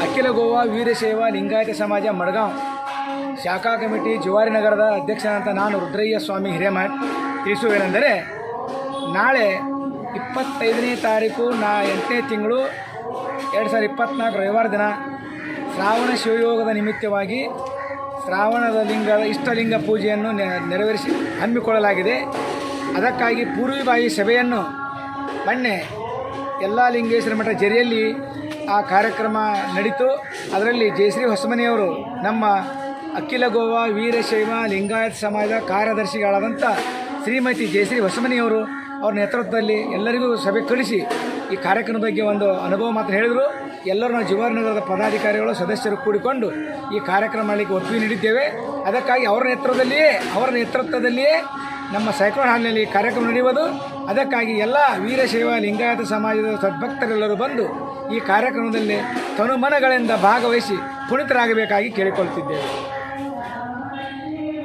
ಅಖಿಲ ಗೋವಾ ವೀರಶೈವ ಲಿಂಗಾಯತ ಸಮಾಜ ಮಡ್ಗಾಂವ್ ಶಾಖಾ ಕಮಿಟಿ ಜವಾರಿ ನಗರದ ಅಧ್ಯಕ್ಷನಾದಂಥ ನಾನು ರುದ್ರಯ್ಯ ಸ್ವಾಮಿ ಹಿರೇಮಠ್ ತಿಳಿಸುವೇನೆಂದರೆ, ನಾಳೆ 25ನೇ ತಾರೀಕು 8ನೇ ತಿಂಗಳು 2024 ರವಿವಾರ ದಿನ ಶ್ರಾವಣ ಶಿವಯೋಗದ ನಿಮಿತ್ತವಾಗಿ ಶ್ರಾವಣದ ಇಷ್ಟಲಿಂಗ ಪೂಜೆಯನ್ನು ನೆರವೇರಿಸಿ ಹಮ್ಮಿಕೊಳ್ಳಲಾಗಿದೆ. ಅದಕ್ಕಾಗಿ ಪೂರ್ವಿಬಾಯಿ ಸಭೆಯನ್ನು ಮೊನ್ನೆ ಎಲ್ಲ ಲಿಂಗೇಶ್ವರ ಮಠ ಜರಿಯಲ್ಲಿ ಆ ಕಾರ್ಯಕ್ರಮ ನಡೀತು. ಅದರಲ್ಲಿ ಜಯಶ್ರೀ ಹೊಸಮನಿಯವರು ನಮ್ಮ ಅಖಿಲ ಗೋವಾ ವೀರಶೈವ ಲಿಂಗಾಯತ ಸಮಾಜದ ಕಾರ್ಯದರ್ಶಿಗಳಾದಂಥ ಶ್ರೀಮತಿ ಜಯಶ್ರೀ ಹೊಸಮನಿಯವರು ಅವ್ರ ನೇತೃತ್ವದಲ್ಲಿ ಎಲ್ಲರಿಗೂ ಸಭೆ ಕಳಿಸಿ ಈ ಕಾರ್ಯಕ್ರಮದ ಬಗ್ಗೆ ಒಂದು ಅನುಭವ ಮಾತ್ರ ಹೇಳಿದರು. ಎಲ್ಲರೂ ನಾವು ಜವಾರಿ ನಗರದ ಪದಾಧಿಕಾರಿಗಳು ಸದಸ್ಯರು ಕೂಡಿಕೊಂಡು ಈ ಕಾರ್ಯಕ್ರಮ ಮಾಡಲಿಕ್ಕೆ ಒಪ್ಪಿಗೆ ನೀಡಿದ್ದೇವೆ. ಅದಕ್ಕಾಗಿ ಅವರ ನೇತೃತ್ವದಲ್ಲಿಯೇ ನಮ್ಮ ಸೈಕ್ಲೋನ್ ಹಾಲ್ನಲ್ಲಿ ಕಾರ್ಯಕ್ರಮ ನಡೆಯುವುದು. ಅದಕ್ಕಾಗಿ ಎಲ್ಲ ವೀರಶೈವ ಲಿಂಗಾಯತ ಸಮಾಜದ ಸದ್ಭಕ್ತರೆಲ್ಲರೂ ಬಂದು ಈ ಕಾರ್ಯಕ್ರಮದಲ್ಲಿ ತನುಮನಗಳಿಂದ ಭಾಗವಹಿಸಿ ಪುನೀತರಾಗಬೇಕಾಗಿ ಕೇಳಿಕೊಳ್ಳುತ್ತಿದ್ದೇವೆ.